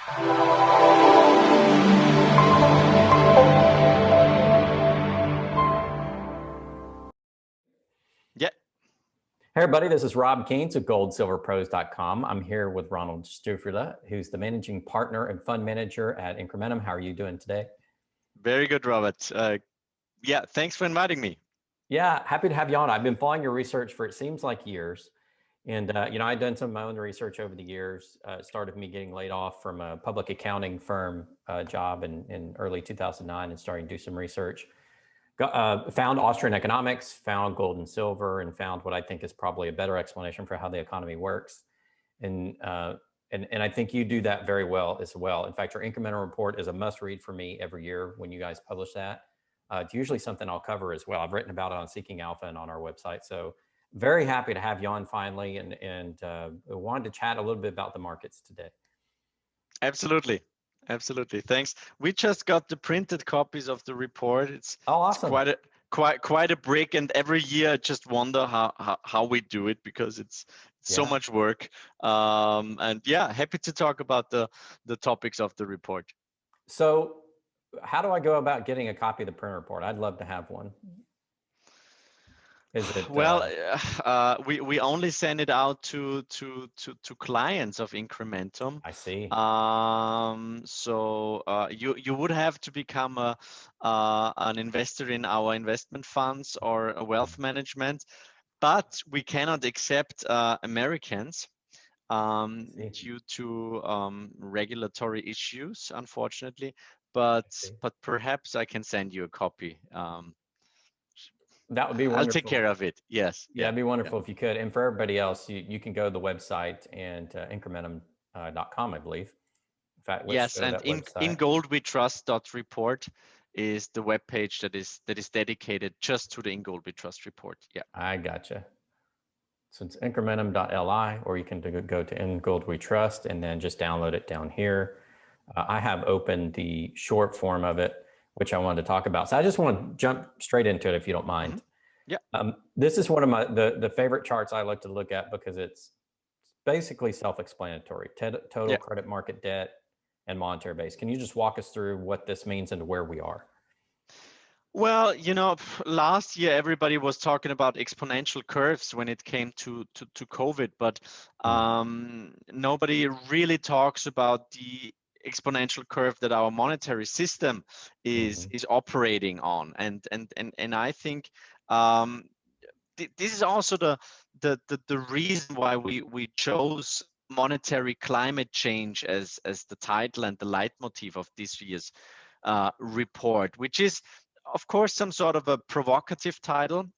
Yeah. Hey everybody, this is Rob Keynes of goldsilverpros.com. I'm here with Ronald Stoeferle, who's the managing partner and fund manager at Incrementum. How are you doing today? Very good, Robert. Yeah, thanks for inviting me. Yeah, happy to have you on. I've been following your research for it seems like years. And, I've done some of my own research over the years. It started me getting laid off from a public accounting firm job in early 2009 and starting to do some research. Found Austrian economics, found gold and silver, and found what I think is probably a better explanation for how the economy works. And I think you do that very well as well. In fact, your incremental report is a must read for me every year when you guys publish that. It's usually something I'll cover as well. I've written about it on Seeking Alpha and on our website. So very happy to have you on finally, and wanted to chat a little bit about the markets today. Absolutely. Thanks. We just got the printed copies of the report. It's awesome. It's quite a break, and every year I just wonder how we do it, because it's so much work. And yeah, happy to talk about the topics of the report. So how do I go about getting a copy of the print report? I'd love to have one. Is it well? We only send it out to clients of Incrementum. I see. So you would have to become an investor in our investment funds or a wealth management, but we cannot accept Americans due to regulatory issues, unfortunately. But perhaps I can send you a copy. That would be wonderful. I'll take care of it. Yes. Yeah, it'd be wonderful if you could. And for everybody else, you can go to the website and incrementum.com, I believe. In fact, yes, and in goldwetrust.report is the web page that is dedicated just to the In Gold We Trust report. Yeah, I gotcha. So it's incrementum.li, or you can go to In Gold We Trust and then just download it down here. I have opened the short form of it, which I wanted to talk about. So I just want to jump straight into it, if you don't mind. Yeah. This is one of my the favorite charts I like to look at, because it's basically self-explanatory. Total credit market debt and monetary base. Can you just walk us through what this means and where we are? Well, last year everybody was talking about exponential curves when it came to COVID, but nobody really talks about the exponential curve that our monetary system is operating on. And I think this is also the reason why we chose monetary climate change as the title and the leitmotif of this year's report, which is of course some sort of a provocative title.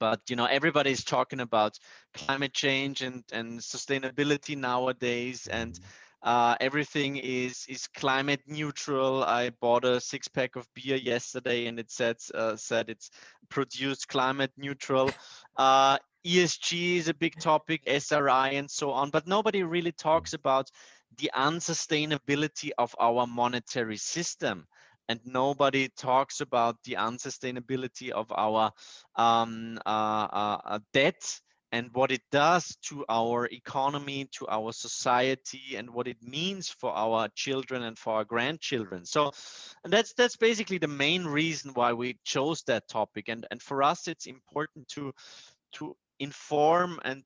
But everybody's talking about climate change and sustainability nowadays, and everything is climate neutral. I bought a 6-pack of beer yesterday, and it said it's produced climate neutral. ESG is a big topic, SRI and so on, but nobody really talks about the unsustainability of our monetary system. And nobody talks about the unsustainability of our debt and what it does to our economy, to our society, and what it means for our children and for our grandchildren. So that's basically the main reason why we chose that topic. And for us, it's important to inform and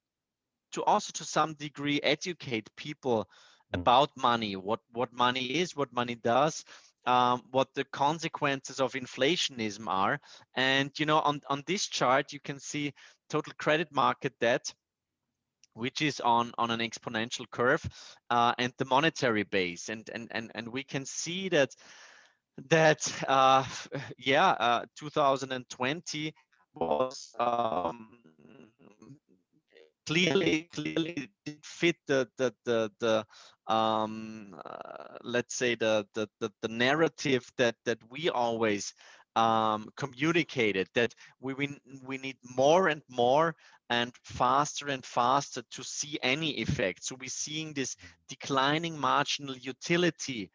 to also to some degree educate people about money, what money is, what money does, what the consequences of inflationism are. And on this chart you can see total credit market debt, which is on an exponential curve, and the monetary base, and we can see that 2020 was clearly did fit the let's say the narrative that we always communicated, that we need more and more and faster to see any effect. So we're seeing this declining marginal utility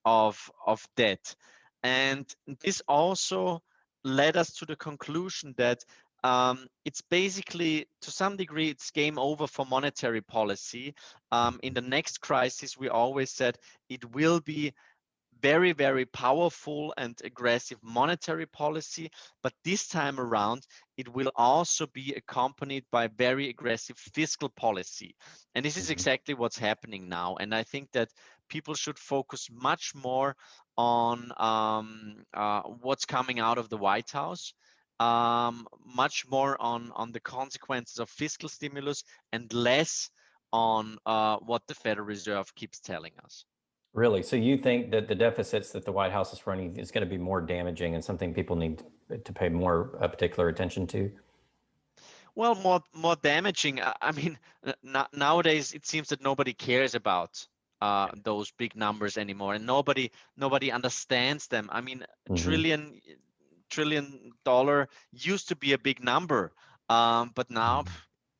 of debt, and this also led us to the conclusion that it's basically, to some degree, it's game over for monetary policy. In the next crisis, we always said it will be very, very powerful and aggressive monetary policy, but this time around, it will also be accompanied by very aggressive fiscal policy. And this is exactly what's happening now. And I think that people should focus much more on what's coming out of the White House, much more on the consequences of fiscal stimulus, and less on what the Federal Reserve keeps telling us. Really? So you think that the deficits that the White House is running is going to be more damaging and something people need to pay more particular attention to? Well, more damaging. I mean, nowadays it seems that nobody cares about those big numbers anymore, and nobody understands them. I mean, trillion dollar used to be a big number, but now,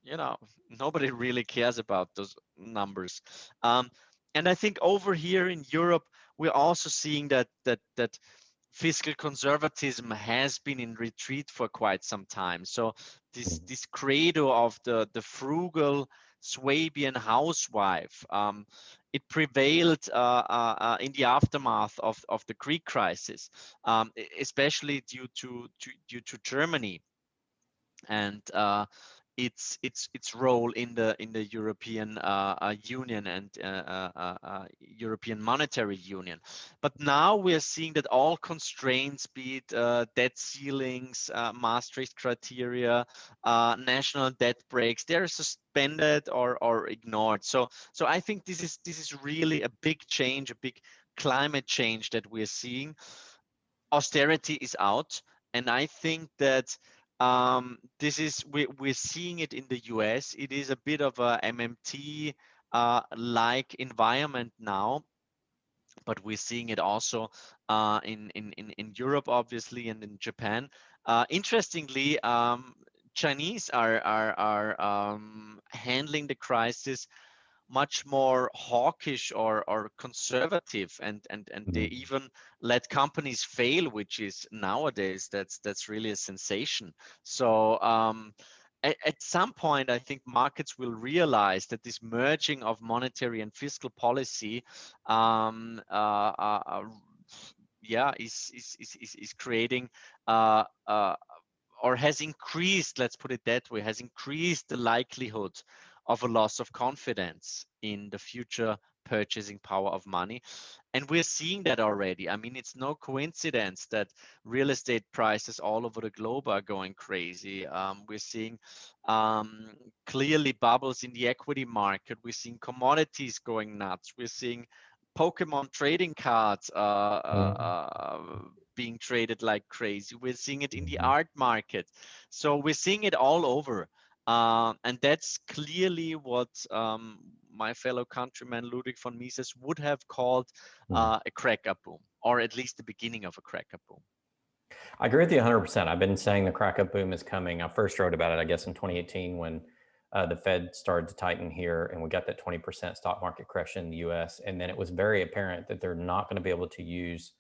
you know, nobody really cares about those numbers. And I think over here in Europe, we're also seeing that fiscal conservatism has been in retreat for quite some time. So this credo of the frugal Swabian housewife, it prevailed in the aftermath of the Greek crisis, especially due to Germany and its role in the European Union and European Monetary Union. But now we are seeing that all constraints, be it debt ceilings, Maastricht criteria, national debt breaks, they're suspended or ignored. So I think this is really a big change, a big climate change that we're seeing. Austerity is out, and I think that this is we're seeing it in the US. It is a bit of a MMT like environment now, but we're seeing it also in Europe, obviously, and in Japan. Interestingly, Chinese are handling the crisis much more hawkish or conservative, and they even let companies fail, which is nowadays that's really a sensation. So at some point, I think markets will realize that this merging of monetary and fiscal policy is creating or has increased, let's put it that way, has increased the likelihood of a loss of confidence in the future purchasing power of money. And we're seeing that already. I mean, it's no coincidence that real estate prices all over the globe are going crazy. We're seeing clearly bubbles in the equity market. We're seeing commodities going nuts. We're seeing Pokemon trading cards being traded like crazy. We're seeing it in the art market. So we're seeing it all over. And that's clearly what my fellow countryman Ludwig von Mises would have called a crack-up boom, or at least the beginning of a crack-up boom. I agree with you 100%. I've been saying the crack-up boom is coming. I first wrote about it, I guess, in 2018 when the Fed started to tighten here and we got that 20% stock market correction in the US. And then it was very apparent that they're not going to be able to use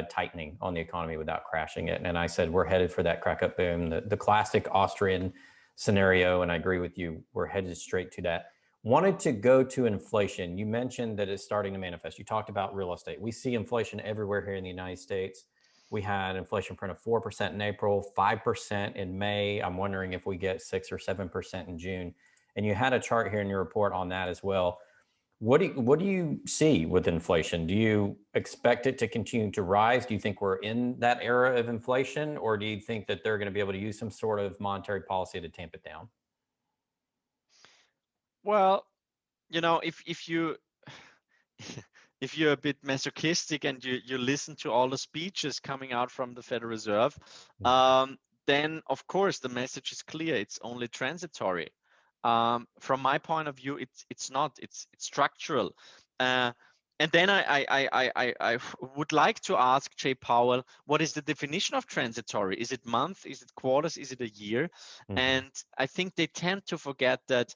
tightening on the economy without crashing it. And I said, we're headed for that crack-up boom, the classic Austrian scenario. And I agree with you. We're headed straight to that. Wanted to go to inflation. You mentioned that it's starting to manifest. You talked about real estate. We see inflation everywhere here in the United States. We had inflation print of 4% in April, 5% in May. I'm wondering if we get 6 or 7% in June. And you had a chart here in your report on that as well. What do you see with inflation? Do you expect it to continue to rise? Do you think we're in that era of inflation, or do you think that they're going to be able to use some sort of monetary policy to tamp it down? Well, you know, if you if you're a bit masochistic and you listen to all the speeches coming out from the Federal Reserve, then of course the message is clear. It's only transitory. From my point of view, it's not. It's structural. And then I would like to ask Jay Powell, what is the definition of transitory? Is it month? Is it quarters? Is it a year? And I think they tend to forget that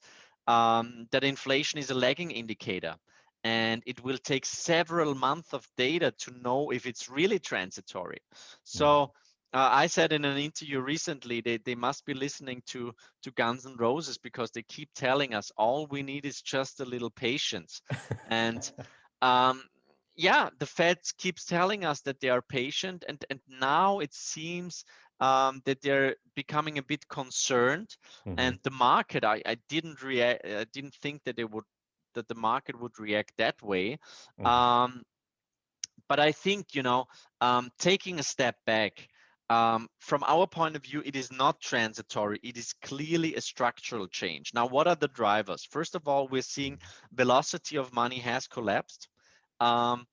that inflation is a lagging indicator. And it will take several months of data to know if it's really transitory. So I said in an interview recently, they must be listening to Guns N' Roses, because they keep telling us all we need is just a little patience. And um, yeah, the Fed keeps telling us that they are patient, and now it seems that they're becoming a bit concerned. Mm-hmm. And the market, I didn't react. I didn't think that the market would react that way. Mm-hmm. Um, but I think, taking a step back, from our point of view, it is not transitory. It is clearly a structural change. Now, what are the drivers? First of all, we're seeing velocity of money has collapsed. Um,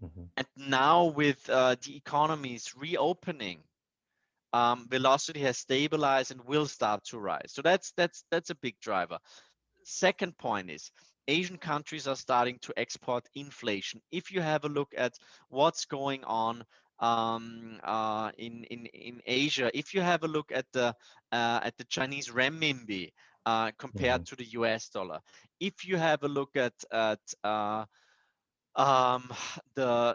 Mm-hmm. and now with the economies reopening, velocity has stabilized and will start to rise. So that's a big driver. Second point is Asian countries are starting to export inflation. If you have a look at what's going on in Asia, if you have a look at the Chinese renminbi Mm-hmm. compared to the US dollar, if you have a look at um, the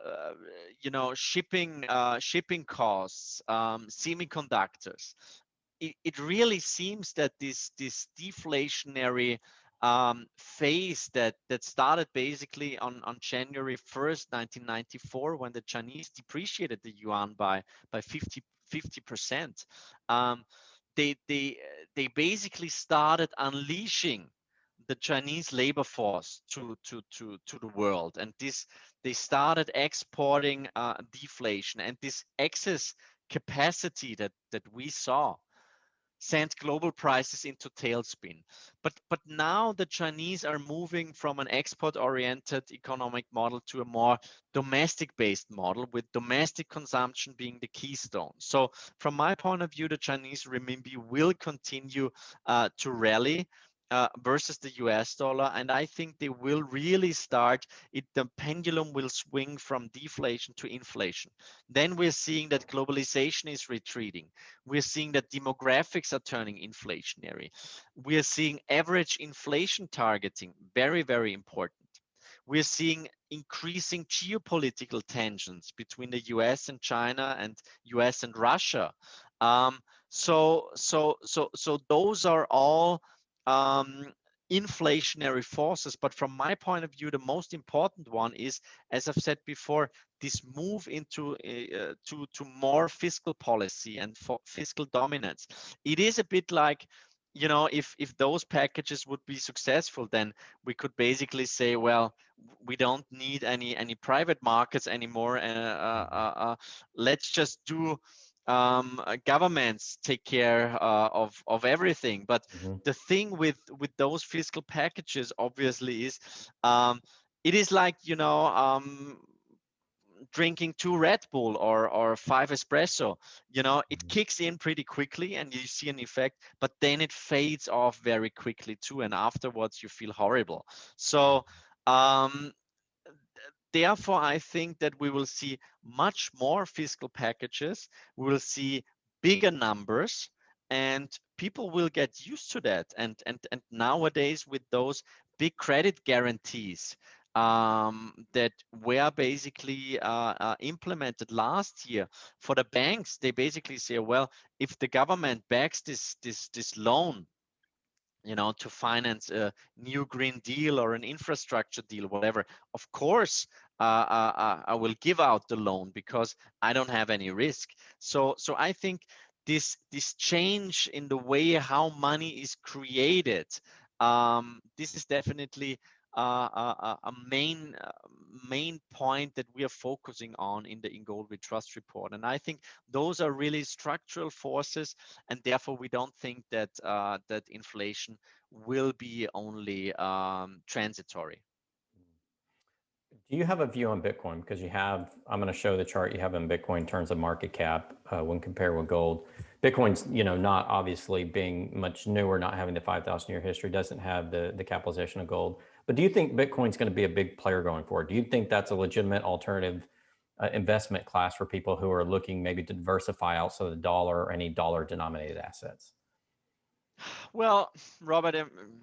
shipping costs, semiconductors, it really seems that this deflationary phase that started basically on January 1st, 1994, when the Chinese depreciated the yuan by 50%. Um, they basically started unleashing the Chinese labor force to the world, and this they started exporting deflation, and this excess capacity that we saw sent global prices into tailspin. But now the Chinese are moving from an export-oriented economic model to a more domestic-based model, with domestic consumption being the keystone. So from my point of view, the Chinese renminbi will continue to rally. Versus the US dollar, and I think they will really start it. The pendulum will swing from deflation to inflation. Then we're seeing that globalization is retreating. We're seeing that demographics are turning inflationary. We're seeing average inflation targeting, very, very important. We're seeing increasing geopolitical tensions between the US and China and US and Russia. So those are all um, inflationary forces. But from my point of view, the most important one is, as I've said before, this move into to more fiscal policy and for fiscal dominance. It is a bit like, if those packages would be successful, then we could basically say, well, we don't need any private markets anymore. Let's just do governments take care of everything. But Mm-hmm. the thing with those fiscal packages, obviously, is it is like, drinking 2 Red Bull or 5 espresso. It kicks in pretty quickly and you see an effect, but then it fades off very quickly too, and afterwards you feel horrible. So um, therefore, I think that we will see much more fiscal packages. We will see bigger numbers, and people will get used to that. And nowadays, with those big credit guarantees that were basically implemented last year for the banks, they basically say, well, if the government backs this loan, to finance a new Green Deal or an infrastructure deal, whatever, of course, I will give out the loan because I don't have any risk. So I think this change in the way how money is created, this is definitely a main point that we are focusing on in the In Gold We Trust report. And I think those are really structural forces, and therefore we don't think that inflation will be only transitory. Do you have a view on Bitcoin? Because I'm going to show the chart you have in Bitcoin in terms of market cap when compared with gold. Bitcoin's, not obviously being much newer, not having the 5,000-year history, doesn't have the capitalization of gold. But do you think Bitcoin's going to be a big player going forward? Do you think that's a legitimate alternative investment class for people who are looking maybe to diversify outside of the dollar or any dollar-denominated assets? Well, Robert,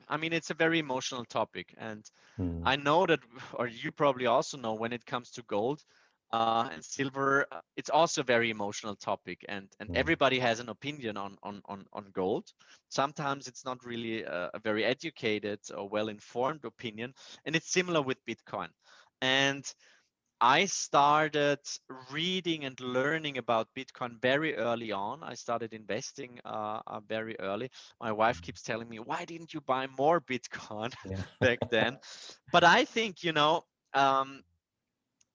I mean, it's a very emotional topic, and Hmm. I know that, or you probably also know, when it comes to gold, and silver. It's also a very emotional topic, and Mm. everybody has an opinion on gold. Sometimes it's not really a very educated or well informed opinion, and it's similar with Bitcoin. And I started reading and learning about Bitcoin very early on. I started investing very early. My wife keeps telling me, "Why didn't you buy more Bitcoin Yeah. back then?" But I think, um,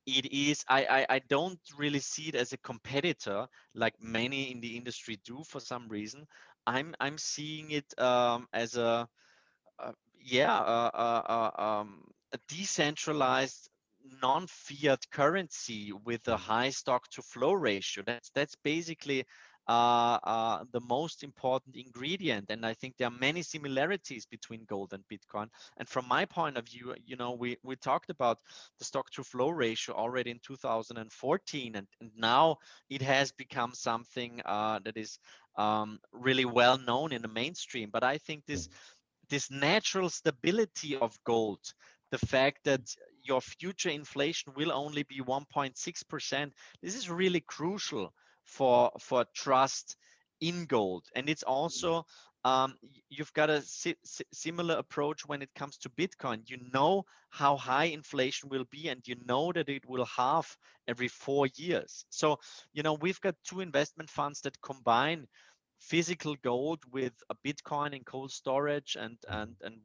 it is. I don't really see it as a competitor like many in the industry do for some reason. I'm seeing it as a decentralized non-fiat currency with a high stock to flow ratio. That's basically the most important ingredient. And I think there are many similarities between gold and Bitcoin. And from my point of view, we talked about the stock to flow ratio already in 2014, and now it has become something that is really well known in the mainstream. But I think this natural stability of gold, the fact that your future inflation will only be 1.6%, this is really crucial for trust in gold. And it's also you've got a similar approach when it comes to Bitcoin. You know how high inflation will be, and you know that it will halve every 4 years. So we've got two investment funds that combine physical gold with a Bitcoin and cold storage, and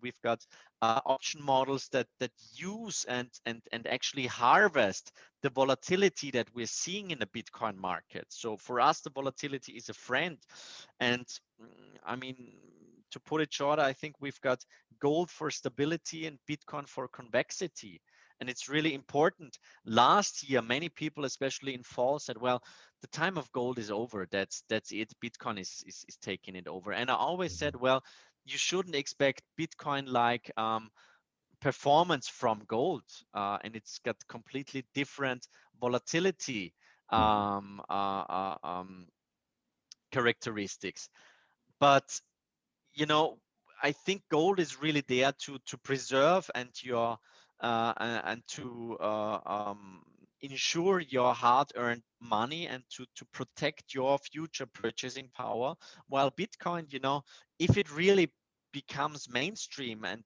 we've got option models that use and actually harvest the volatility that we're seeing in the Bitcoin market. So for us, the volatility is a friend, and I mean, to put it short, I think we've got gold for stability and Bitcoin for convexity. And it's really important. Last year, many people, especially in fall, said, well, the time of gold is over. That's it. Bitcoin is taking it over. And I always said, well, you shouldn't expect Bitcoin like performance from gold, and it's got completely different volatility characteristics. But I think gold is really there to preserve and to ensure your hard-earned money and to protect your future purchasing power. While Bitcoin, if it really becomes mainstream and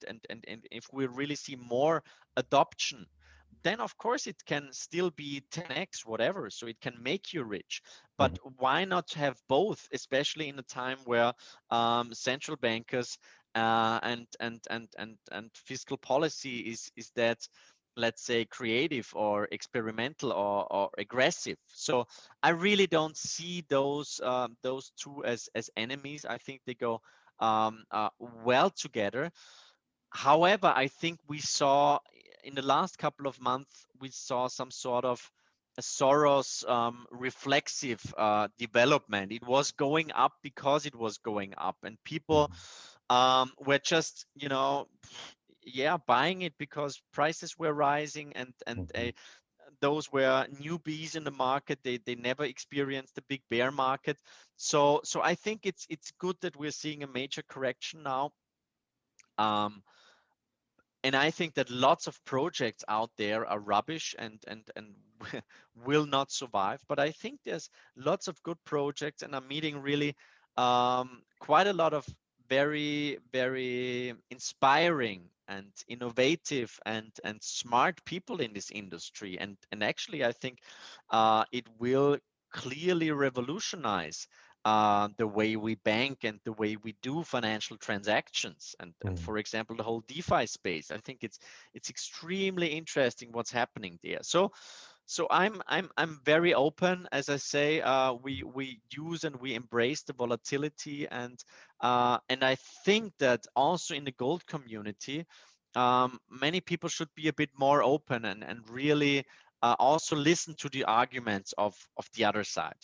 if we really see more adoption, then of course it can still be 10x whatever, so it can make you rich. But why not have both, especially in a time where central bankers and fiscal policy is that, let's say, creative or experimental or aggressive. So I really don't see those two as enemies. I think they go well together. However, I think we saw in the last couple of months, we saw some sort of a Soros reflexive development. It was going up because it was going up, and people were just, buying it because prices were rising, and those were newbies in the market. They never experienced the big bear market. So I think it's good that we're seeing a major correction now. And I think that lots of projects out there are rubbish and will not survive. But I think there's lots of good projects, and I'm meeting really quite a lot of very, very inspiring and innovative and smart people in this industry. And actually, I think it will clearly revolutionize the way we bank and the way we do financial transactions, and for example the whole DeFi space. I think it's extremely interesting what's happening there. So I'm very open. As I say, we use and we embrace the volatility, and I think that also in the gold community, many people should be a bit more open and really also listen to the arguments of the other side.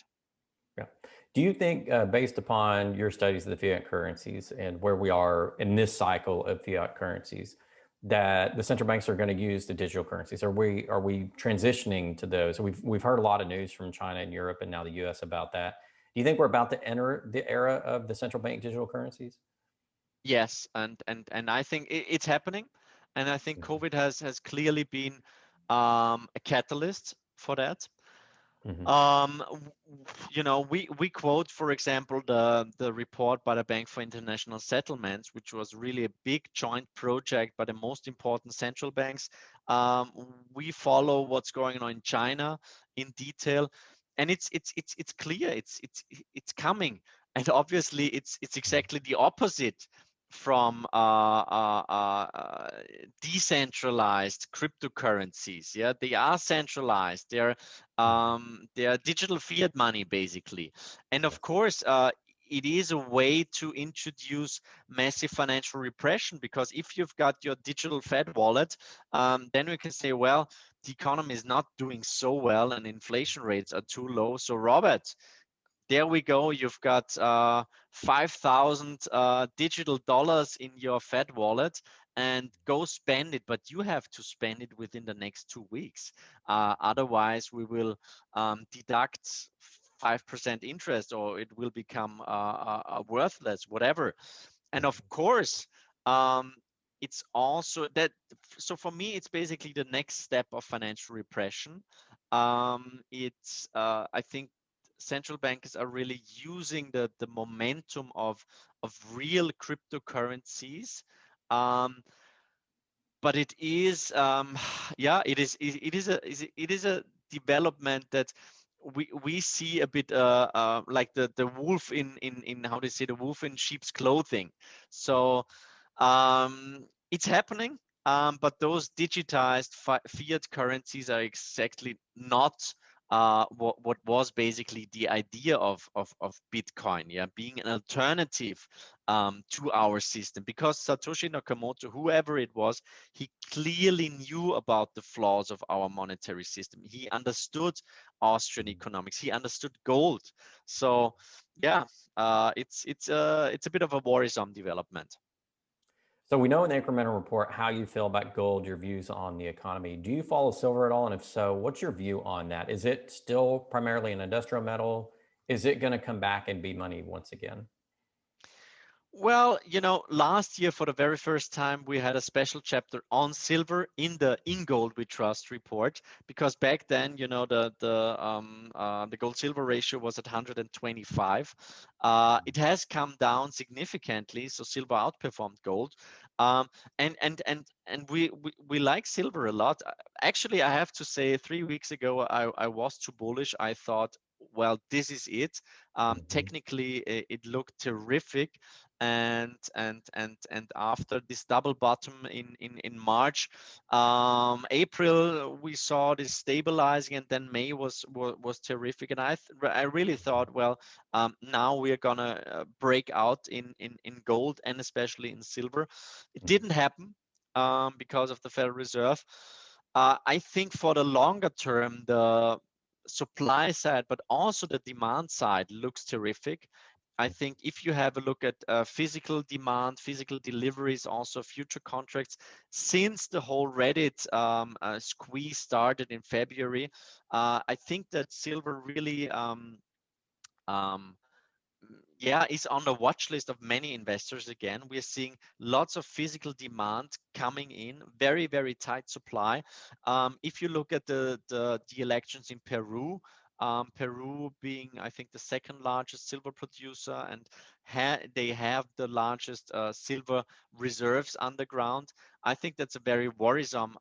Yeah. Do you think, based upon your studies of the fiat currencies and where we are in this cycle of fiat currencies, that the central banks are going to use the digital currencies? Are we transitioning to those? We've heard a lot of news from China and Europe and now the U.S. about that. Do you think we're about to enter the era of the central bank digital currencies? Yes, and I think it's happening, and I think COVID has clearly been a catalyst for that. Hmm. We quote, for example, the report by the Bank for International Settlements, which was really a big joint project by the most important central banks. Um, we follow what's going on in China in detail, and it's clear, it's coming, and obviously it's exactly the opposite from decentralized cryptocurrencies. Yeah, they are centralized. They are digital fiat money basically, and of Yes. course, it is a way to introduce massive financial repression, because if you've got your digital Fed wallet, then we can say, well, the economy is not doing so well and inflation rates are too low. So, Robert, there we go. You've got 5,000 digital dollars in your Fed wallet, and go spend it. But you have to spend it within the next 2 weeks. Otherwise, we will deduct 5% interest, or it will become worthless, whatever. And of course, um, it's also that. So for me, it's basically the next step of financial repression. I think central bankers are really using the momentum of real cryptocurrencies. Um, but it is yeah, it is a development that we see a bit like the wolf in how they say, the wolf in sheep's clothing. So it's happening, but those digitized fiat currencies are exactly not what was basically the idea of Bitcoin, yeah, being an alternative to our system. Because Satoshi Nakamoto, whoever it was, he clearly knew about the flaws of our monetary system. He understood Austrian economics. He understood gold. So, yeah, it's a bit of a worrisome development. So we know in the incremental report how you feel about gold, your views on the economy. Do you follow silver at all? And if so, what's your view on that? Is it still primarily an industrial metal? Is it going to come back and be money once again? Well, last year for the very first time, we had a special chapter on silver in the In Gold We Trust report, because back then, the gold silver ratio was at 125. It has come down significantly, so silver outperformed gold. Um, and we like silver a lot. Actually, I have to say, 3 weeks ago, I was too bullish. I thought, well, this is it. Mhm. Technically, it looked terrific, and after this double bottom in March, April we saw this stabilizing, and then May was terrific, and I really thought, well, now we're gonna break out in gold and especially in silver. It didn't happen because of the Federal Reserve. I think for the longer term, the supply side, but also the demand side looks terrific. I think if you have a look at physical demand, physical deliveries, also future contracts, since the whole Reddit squeeze started in February, I think that silver really um, yeah, is on the watch list of many investors again. We're seeing lots of physical demand coming in, very, very tight supply. If you look at the elections in Peru, Peru being, I think, the second largest silver producer, and they have the largest silver reserves underground. I think that's a very worrisome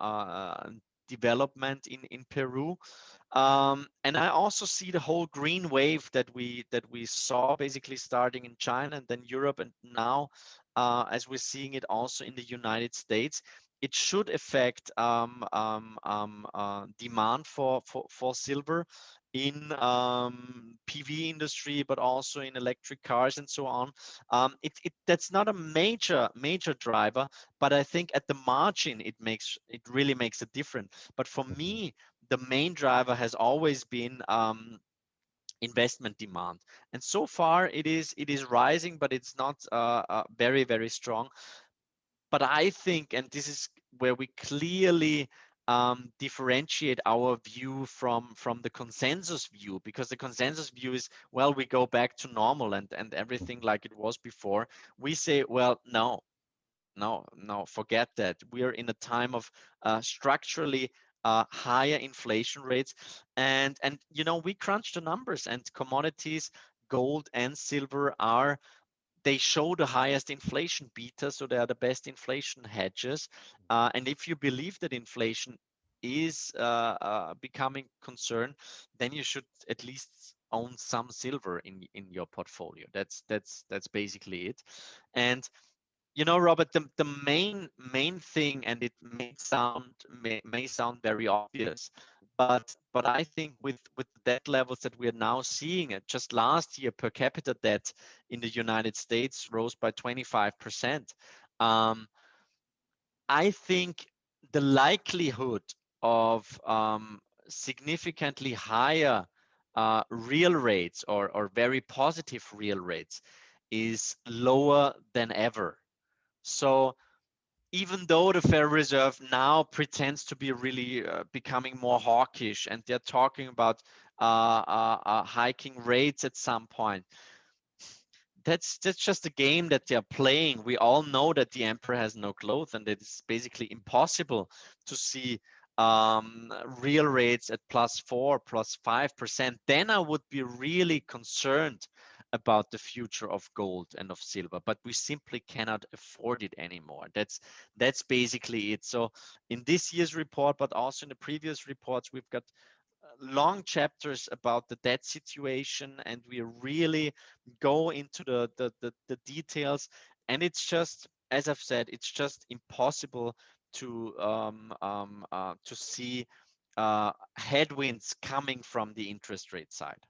development in Peru. And I also see the whole green wave that we saw basically starting in China and then Europe, and now as we're seeing it also in the United States. It should affect demand for silver in PV industry, but also in electric cars and so on. That's not a major driver, but I think at the margin it really makes a difference. But for me, the main driver has always been investment demand, and so far it is rising, but it's not very strong. But I think, and this is where we clearly differentiate our view from the consensus view, because the consensus view is, well, we go back to normal and everything like it was before. We say, well, no, forget that. We are in a time of structurally higher inflation rates. And we crunched the numbers, and commodities, gold and silver, they show the highest inflation beta, so they are the best inflation hedges. And if you believe that inflation is becoming concern, then you should at least own some silver in your portfolio. That's basically it. And Robert, the main thing, and it may sound very obvious, but I think with the debt levels that we are now seeing, just last year per capita debt in the United States rose by 25%. I think the likelihood of significantly higher real rates, or very positive real rates, is lower than ever. So even though the Federal Reserve now pretends to be really becoming more hawkish, and they're talking about hiking rates at some point, that's just a game that they're playing. We all know that the emperor has no clothes, and it's basically impossible to see real rates at +4, +5%. Then I would be really concerned about the future of gold and of silver, but we simply cannot afford it anymore. That's basically it. So in this year's report, but also in the previous reports, we've got long chapters about the debt situation, and we really go into the details. And it's just, as I've said, it's just impossible to see headwinds coming from the interest rate side.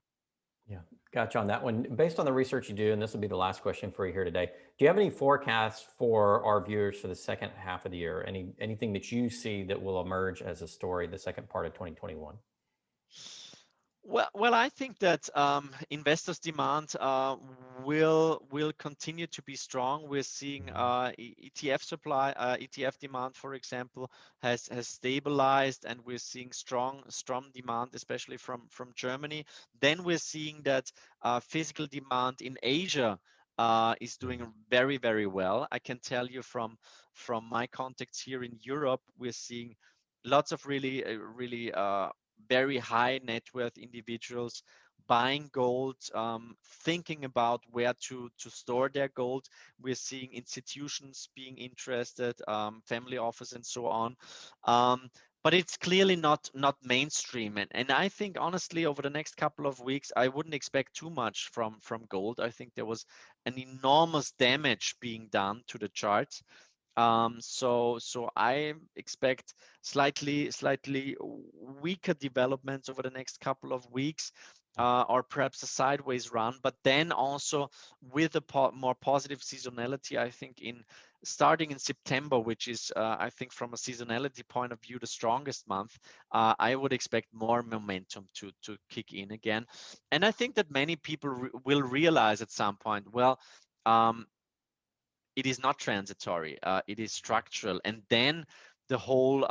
Yeah, gotcha on that one. Based on the research you do, and this will be the last question for you here today, do you have any forecasts for our viewers for the second half of the year? Anything that you see that will emerge as a story the second part of 2021? Well, I think that investors' demand will continue to be strong. We're seeing ETF supply, ETF demand, for example, has stabilized, and we're seeing strong demand, especially from Germany. Then we're seeing that physical demand in Asia is doing very, very well. I can tell you from my contacts here in Europe, we're seeing lots of really very high net worth individuals buying gold, thinking about where to store their gold. We're seeing institutions being interested, family office, and so on. But it's clearly not mainstream. And I think, honestly, over the next couple of weeks, I wouldn't expect too much from gold. I think there was an enormous damage being done to the charts. So I expect slightly weaker developments over the next couple of weeks, or perhaps a sideways run. But then also with a more positive seasonality, I think starting in September, which is I think from a seasonality point of view the strongest month, I would expect more momentum to kick in again. And I think that many people will realize at some point, well, it is not transitory, it is structural. And then the whole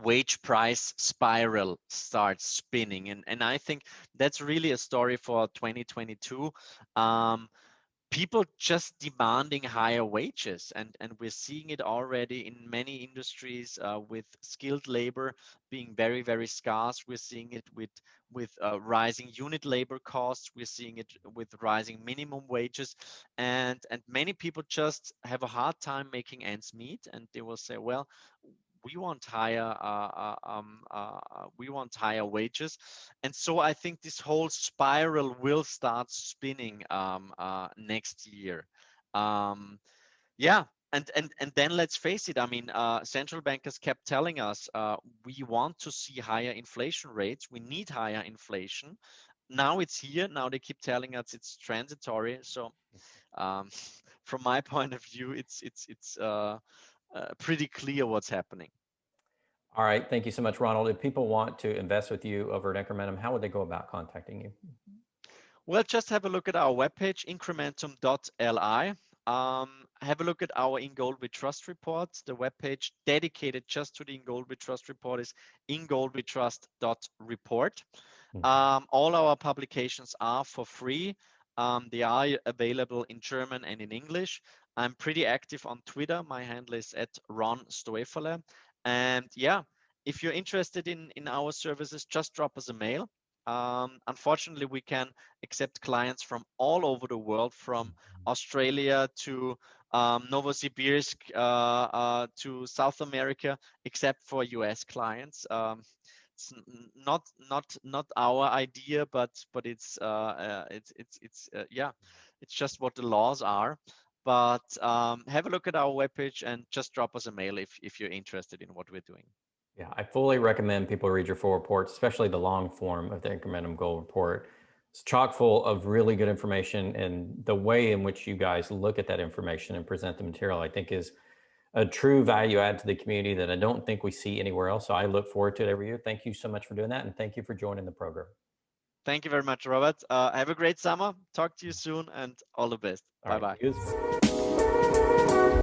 wage price spiral starts spinning. And I think that's really a story for 2022. People just demanding higher wages, and we're seeing it already in many industries, with skilled labor being very, very scarce. We're seeing it with rising unit labor costs. We're seeing it with rising minimum wages, and many people just have a hard time making ends meet, and they will say, well, we want higher wages. And so I think this whole spiral will start spinning next year. Yeah. And then let's face it, I mean, central bankers kept telling us, we want to see higher inflation rates, we need higher inflation. Now it's here. Now they keep telling us it's transitory. So from my point of view, it's pretty clear what's happening. All right. Thank you so much, Ronald. If people want to invest with you over at Incrementum, how would they go about contacting you? Well, just have a look at our webpage, incrementum.li. Have a look at our In Gold We Trust report. The webpage dedicated just to the In Gold We Trust report is ingoldwetrust.report. All our publications are for free. They are available in German and in English. I'm pretty active on Twitter. My handle is at Ron Stoeferle. And yeah, if you're interested in our services, just drop us a mail. Unfortunately, we can accept clients from all over the world, from Australia to Novosibirsk to South America, except for US clients. It's not our idea, but it's yeah, it's just what the laws are. But have a look at our webpage and just drop us a mail if you're interested in what we're doing. Yeah, I fully recommend people read your full reports, especially the long form of the incrementum goal report. It's chock full of really good information, and the way in which you guys look at that information and present the material, I think, is a true value add to the community that I don't think we see anywhere else. So I look forward to it every year. Thank you so much for doing that, and thank you for joining the program. Thank you very much, Robert. Have a great summer. Talk to you soon, and all the best. All right. Bye-bye. You as well.